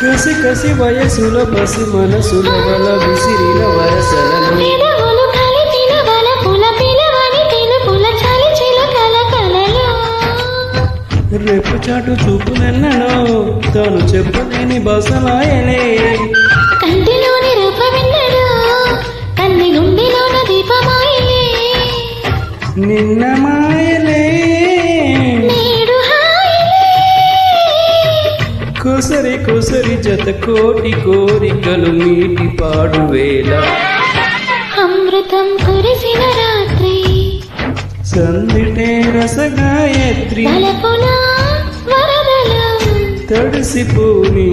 కసి కసి వయసుల పసి మనసుల వల విసిరిన వరసలను రేపు చాటు చూపునెన్నను తాను చెప్పలేని బసలాయలే కంటిలోని రూప విన్నడు కన్ని గుండెలోన దీపమాయలే నిన్న మాయలే నేడు కొసరి కొసరి జత కోటి కోరికలు మీటి పాడువేళ అమృతం కురిసిన రాత్రి సందిటే రసగాయత్రి తలపున వరదలు తడిసిపోని